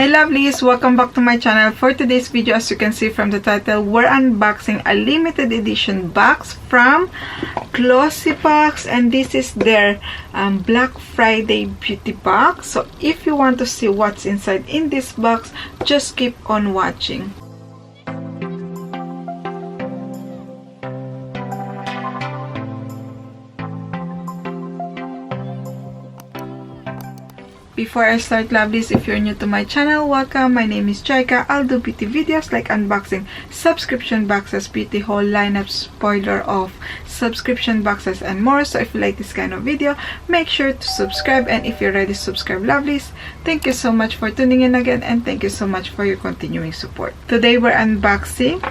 Hi lovelies, welcome back to my channel. For today's video, as you can see from the title, we're unboxing a limited edition box from Glossybox, and this is their Black Friday beauty box. So if you want to see what's inside in this box, just keep on watching. Before I start, lovelies, if you're new to my channel, welcome. My name is Jayca. I'll do beauty videos like unboxing, subscription boxes, beauty haul, lineup, spoiler of subscription boxes, and more. So if you like this kind of video, make sure to subscribe. And if you're already subscribed, lovelies, thank you so much for tuning in again, and thank you so much for your continuing support. Today we're unboxing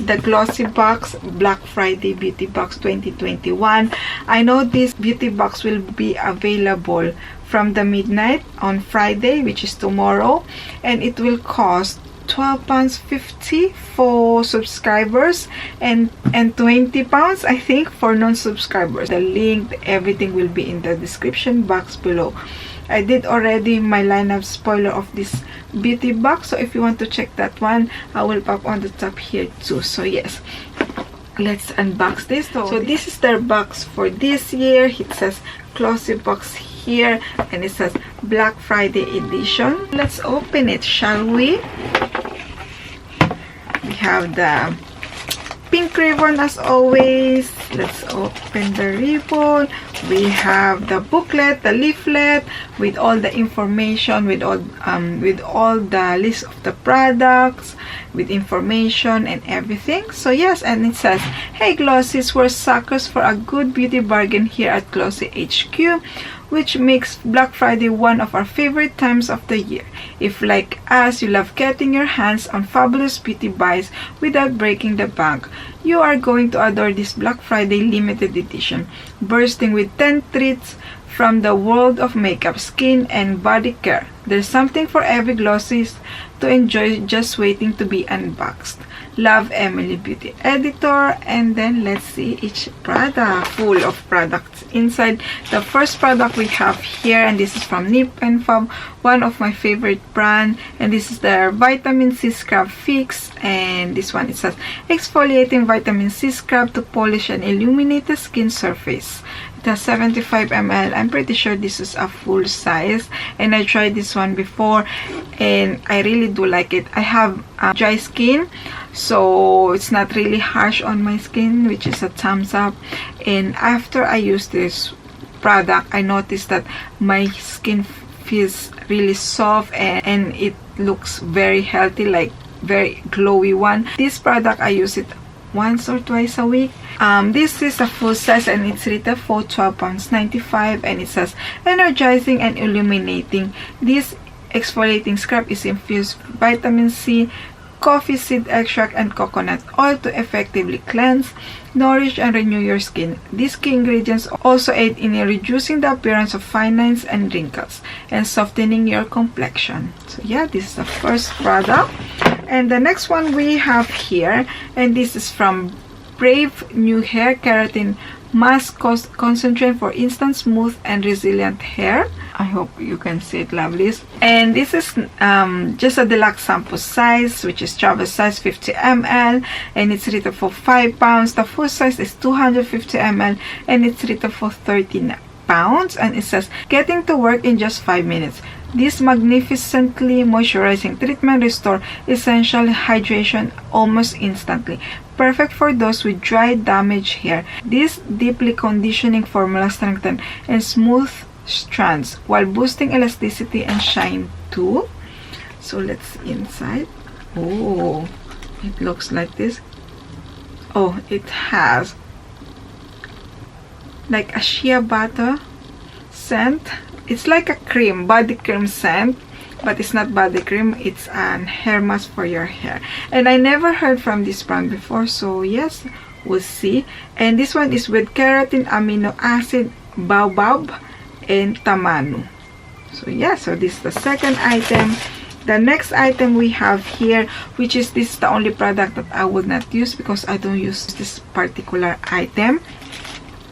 the Glossybox Black Friday Beauty Box 2021. I know this beauty box will be available from the midnight on Friday, which is tomorrow, and it will cost £12.50 for subscribers and £20 I think for non-subscribers. The link, everything will be in the description box below. I did already my lineup spoiler of this beauty box, so if you want to check that one, I will pop on the top here too. So yes, let's unbox this. So this is their box for this year. It says Glossybox here, and it says Black Friday edition. Let's open it, shall we? We have the pink ribbon as always. Let's open the ribbon. We have the booklet, the leaflet with all the information, with all the list of the products, with information and everything. So yes, and it says, hey Glossies, we're suckers for a good beauty bargain here at Glossy HQ, which makes Black Friday one of our favorite times of the year. If like us, you love getting your hands on fabulous beauty buys without breaking the bank, you are going to adore this Black Friday limited edition, bursting with 10 treats from the world of makeup, skin, and body care. There's something for every Glossies to enjoy, just waiting to be unboxed. Love, Emily Beauty Editor. And then let's see each product. Full of products inside. The first product we have here, and this is from Nip and Fab, one of my favorite brand, and this is their vitamin C scrub fix. And this one, it says exfoliating vitamin C scrub to polish and illuminate the skin surface. It has 75 ml. I'm pretty sure this is a full size, and I tried this one before and I really do like it. I have dry skin, so it's not really harsh on my skin, which is a thumbs up. And after I use this product, I noticed that my skin feels really soft and it looks very healthy, like very glowy one. This product, I use it once or twice a week. This is a full size, and it's retail for £12.95, and it says energizing and illuminating. This exfoliating scrub is infused vitamin C, coffee seed extract, and coconut oil to effectively cleanse, nourish, and renew your skin. These key ingredients also aid in reducing the appearance of fine lines and wrinkles and softening your complexion. So yeah, this is the first product. And the next one we have here, and this is from Brave New Hair Keratin Mask Concentrate for instant smooth and resilient hair. I hope you can see it, lovelies. And this is just a deluxe sample size, which is travel size 50 ml, and it's retail for £5. The full size is 250 ml, and it's retail for £13. And it says getting to work in just 5 minutes. This magnificently moisturizing treatment restores essential hydration almost instantly, perfect for those with dry, damaged hair. This deeply conditioning formula strengthens and smooth strands while boosting elasticity and shine too. So let's see inside. Oh, it looks like this. Oh, it has like a shea butter scent. It's like a cream, body cream scent, but it's not body cream, it's an hair mask for your hair. And I never heard from this brand before, so yes, we'll see. And this one is with keratin, amino acid, baobab, and tamanu. So yeah, so this is the second item. The next item we have here, which is this is the only product that I would not use because I don't use this particular item.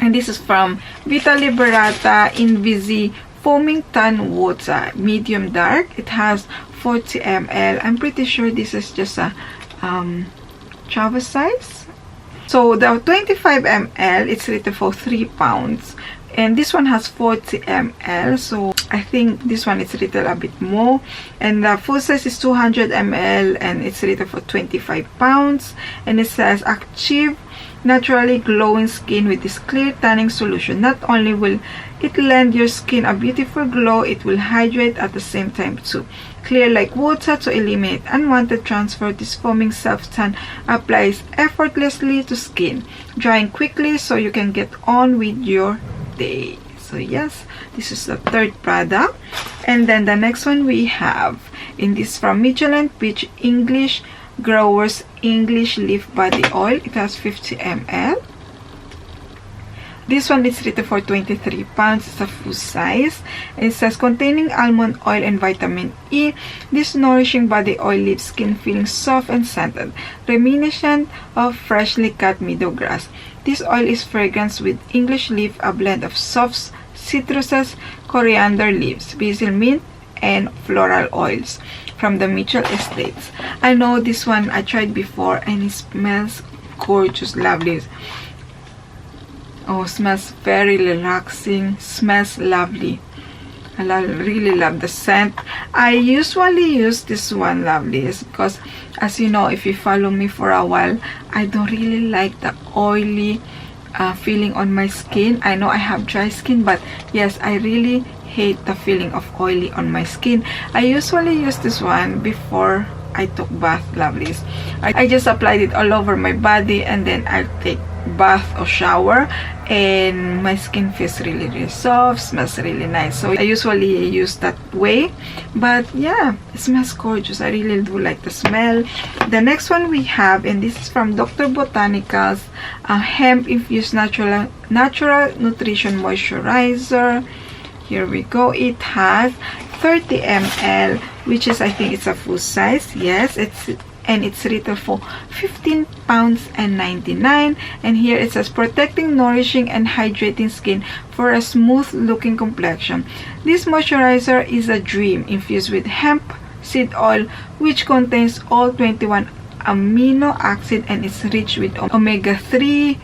And this is from Vita Liberata Invisi Foaming Tan Water Medium Dark. It has 40 ml. I'm pretty sure this is just a travel size. So the 25 ml, it's rated for 3 pounds. And this one has 40 ml, so I think this one is rated a bit more. And the full size is 200 ml, and it's rated for 25 pounds. And it says, achieve naturally glowing skin with this clear tanning solution. Not only will it lend your skin a beautiful glow, it will hydrate at the same time too. Clear like water to eliminate unwanted transfer. This foaming self-tan applies effortlessly to skin, drying quickly so you can get on with your day. So yes, this is the third product. And then the next one we have in this from Michelin Peach English Growers English Leaf Body Oil. It has 50 ml. This one is rated for 23 pounds. It's a full size. And it says, containing almond oil and vitamin E, this nourishing body oil leaves skin feeling soft and scented, reminiscent of freshly cut meadow grass. This oil is fragranced with English leaf, a blend of soft citruses, coriander leaves, basil mint, and floral oils from the Mitchell Estates. I know this one I tried before, and it smells gorgeous, lovely. Oh, smells very relaxing, smells lovely. I really love the scent. I usually use this one, lovelies, because as you know, if you follow me for a while, I don't really like the oily feeling on my skin. I know I have dry skin, but yes, I really hate the feeling of oily on my skin. I usually use this one before I took bath, lovelies. I just applied it all over my body, and then I take bath or shower, and my skin feels really soft, smells really nice. So I usually use that way, but yeah, it smells gorgeous. I really do like the smell. The next one we have, and this is from Dr. Botanical's Hemp Infused Natural Nutrition Moisturizer. Here we go. It has 30 ml, which is, I think it's a full size. Yes, it's retail for 15 pounds and 99. And here it says, protecting, nourishing, and hydrating skin for a smooth looking complexion. This moisturizer is a dream, infused with hemp seed oil, which contains all 21 amino acids and is rich with omega-3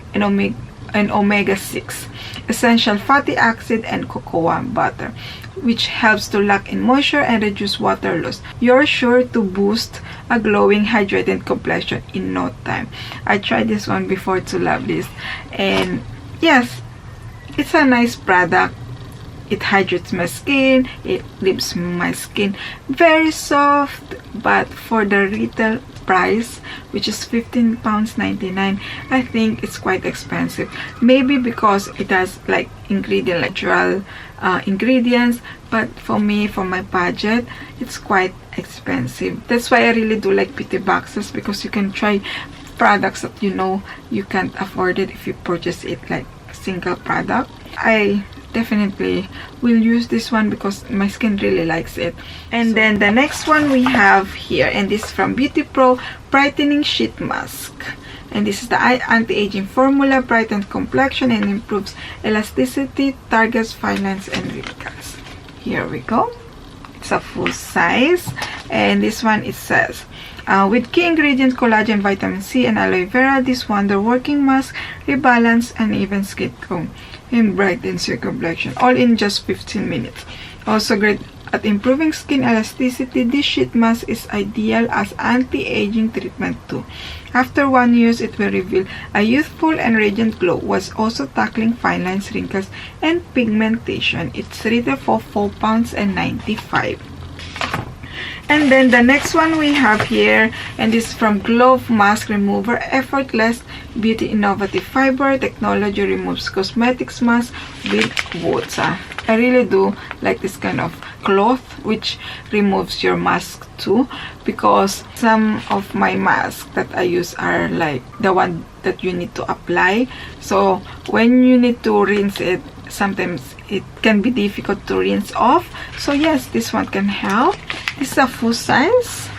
and omega-6 essential fatty acid and cocoa butter, which helps to lock in moisture and reduce water loss. You're sure to boost a glowing, hydrated complexion in no time. I tried this one before too, lovelies, and yes, it's a nice product. It hydrates my skin, it leaves my skin very soft, but for the retail price, which is 15 pounds 99, I think it's quite expensive. Maybe because it has like natural ingredients, but for me, for my budget, it's quite expensive. That's why I really do like beauty boxes, because you can try products that you know you can't afford it if you purchase it like a single product. I definitely will use this one because my skin really likes it. And then the next one we have here, and this is from Beauty Pro Brightening Sheet Mask, and this is the anti-aging formula, brightens complexion and improves elasticity, targets fine lines and wrinkles. Here we go. It's a full size, and this one, it says, with key ingredients collagen, vitamin C, and aloe vera, this wonder working mask rebalance and even skin tone and brightens your complexion, all in just 15 minutes. Also great at improving skin elasticity, this sheet mask is ideal as anti-aging treatment too. After 1 use, it will reveal a youthful and radiant glow, whilst also tackling fine lines, wrinkles, and pigmentation. It's rated for 4 pounds and 95. And then the next one we have here, and this is from Glove Mask Remover Effortless Beauty Innovative Fiber Technology, removes cosmetics mask with water. I really do like this kind of cloth which removes your mask too, because some of my masks that I use are like the one that you need to apply. So when you need to rinse it, sometimes it can be difficult to rinse off. So yes, this one can help. This is a full size,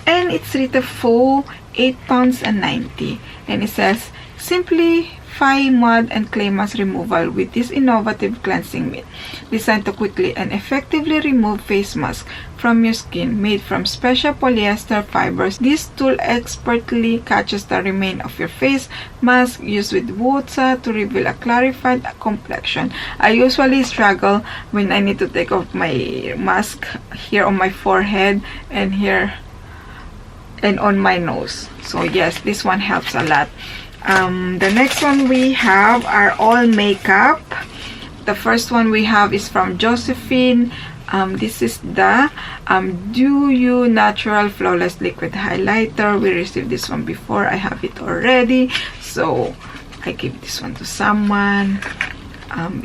and it's rated for 8 pounds and 90, and it says simplify mud and clay mask removal with this innovative cleansing mitt, designed to quickly and effectively remove face mask from your skin. Made from special polyester fibers, this tool expertly catches the remains of your face mask used with water to reveal a clarified complexion. I usually struggle when I need to take off my mask here on my forehead and here and on my nose. So yes, this one helps a lot. The next one we have are all makeup. The first one we have is from Josephine. This is the Do You Natural Flawless Liquid Highlighter. We received this one before. I have it already, so I give this one to someone.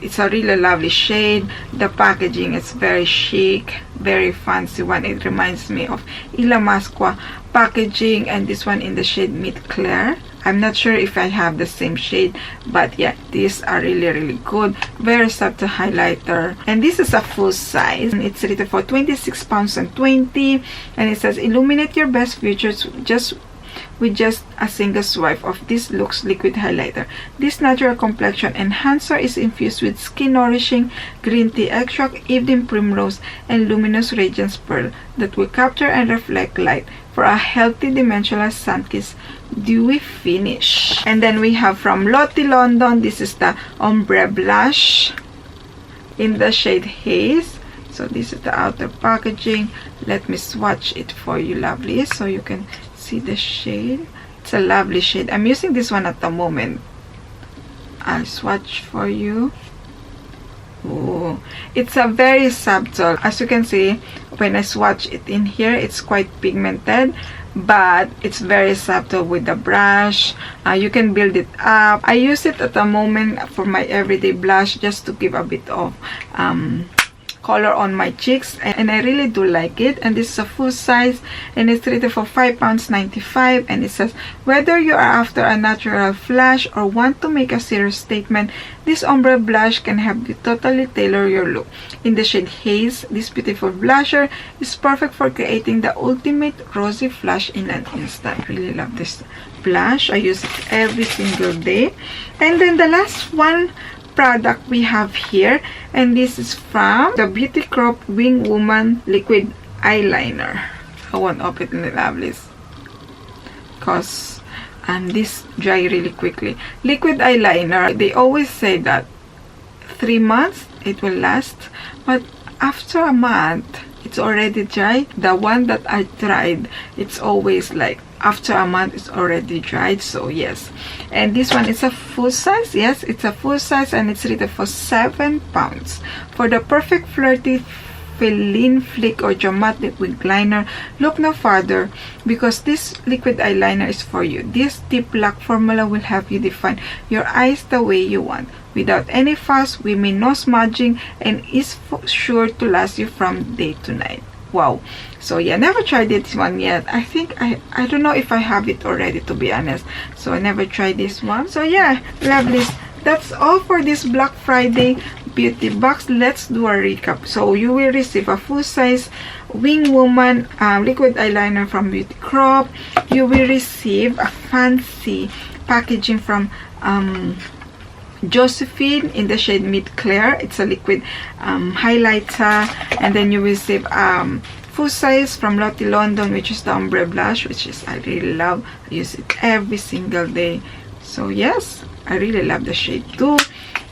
It's a really lovely shade. The packaging is very chic, very fancy one. It reminds me of Ilamasqua packaging, and this one in the shade Mid Clear. I'm not sure if I have the same shade, but yeah, these are really good. Very subtle highlighter, and this is a full size. It's rated for £26.20, and it says illuminate your best features with just a single swipe of this Lux liquid highlighter. This natural complexion enhancer is infused with skin nourishing green tea extract, evening primrose, and luminous radiance pearl that will capture and reflect light for a healthy dimensional sun-kissed dewy finish. And then we have from Lottie London, this is the Ombre Blush in the shade Haze. So this is the outer packaging. Let me swatch it for you, lovely, so you can see the shade. It's a lovely shade. I'm using this one at the moment. I'll swatch for you. Oh, it's a very subtle. As you can see, when I swatch it in here, it's quite pigmented, but it's very subtle with the brush. You can build it up. I use it at the moment for my everyday blush, just to give a bit of color on my cheeks, and I really do like it. And this is a full size, and it's rated for £5.95, and it says whether you are after a natural flash or want to make a serious statement, this ombre blush can help you totally tailor your look. In the shade Haze, this beautiful blusher is perfect for creating the ultimate rosy flush in an instant. Really love this blush. I use it every single day. And then the last one product we have here, and this is from the Beauty Crop Wing Woman Liquid Eyeliner. I won't open the lovelies because this dry really quickly. Liquid eyeliner, they always say that 3 months it will last, but after a month it's already dry. The one that I tried, it's always like after a month it's already dried. So yes, and this one is a full size. Yes, it's a full size, and it's rated for £7. For the perfect flirty fill-in flick or dramatic wing liner, look no further, because this liquid eyeliner is for you. This deep black formula will help you define your eyes the way you want, without any fuss, we mean no smudging, and is sure to last you from day to night. Wow. So yeah, never tried this one yet. I think I don't know if I have it already, to be honest. So I never tried this one. So yeah, lovelies, that's all for this Black Friday beauty box. Let's do a recap. So you will receive a full size Wing Woman liquid eyeliner from Beauty Crop. You will receive a fancy packaging from Josephine in the shade Mid Clear. It's a liquid highlighter. And then you will receive full size from Lottie London, which is the Ombre Blush, which is I really love. I use it every single day. So yes, I really love the shade too.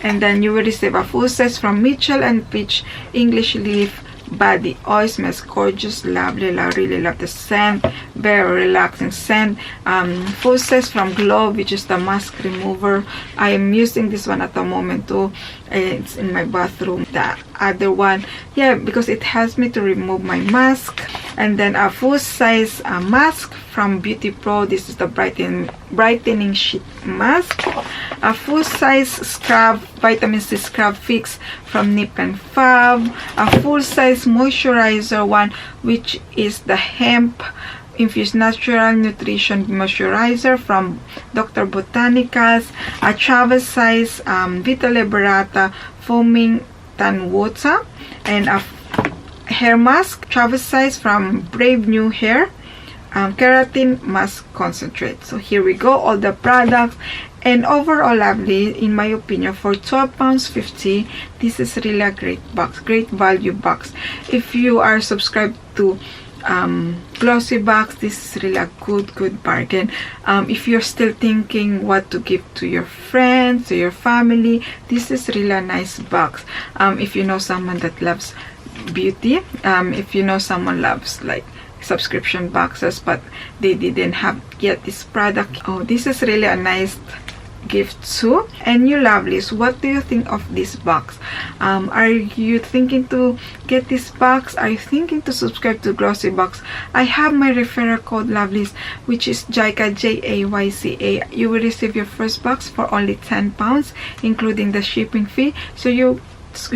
And then you will receive a full size from Mitchell and Peach English Leaf Body Oil. Smells gorgeous, lovely. I really love the scent, very relaxing scent. Full size from Glow, which is the mask remover. I am using this one at the moment too. It's in my bathroom. The other one, yeah, because it helps me to remove my mask. And then a full size mask from Beauty Pro. This is the brightening sheet mask. A full size scrub, vitamin C scrub fix from Nip and Fab. A full size moisturizer one, which is the Hemp Infused Natural Nutrition Moisturizer from Dr. Botanicals. A travel size Vita Liberata foaming tan water, and a hair mask travel size from Brave New Hair Keratin mask concentrate. So here we go, all the products. And overall, lovely, in my opinion, for £12.50, this is really a great box, great value box. If you are subscribed to Glossybox, this is really a good bargain. If you're still thinking what to give to your friends, to your family, this is really a nice box. If you know someone that loves beauty, if you know someone loves like subscription boxes but they didn't have yet this product, oh, this is really a nice gift too. And you lovelies, what do you think of this box? Are you thinking to get this box? Are you thinking to subscribe to Glossybox? I have my referral code, lovelies, which is JAYCA, Jayca. You will receive your first box for only £10, including the shipping fee. So you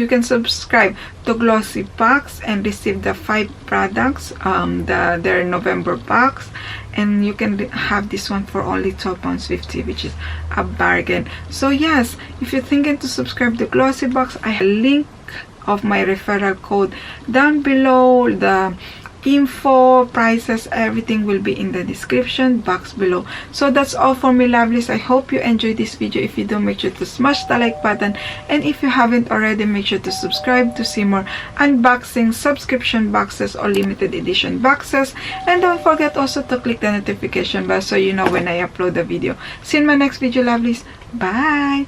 can subscribe to Glossybox and receive the 5 products, their November box, and you can have this one for only £12.50, which is a bargain. So yes, if you're thinking to subscribe to Glossybox, I have a link of my referral code down below. The info, prices, everything will be in the description box below. So that's all for me, lovelies. I hope you enjoyed this video. If you do, make sure to smash the like button, and if you haven't already, make sure to subscribe to see more unboxing, subscription boxes, or limited edition boxes. And don't forget also to click the notification bell so you know when I upload the video. See you in my next video, lovelies. Bye.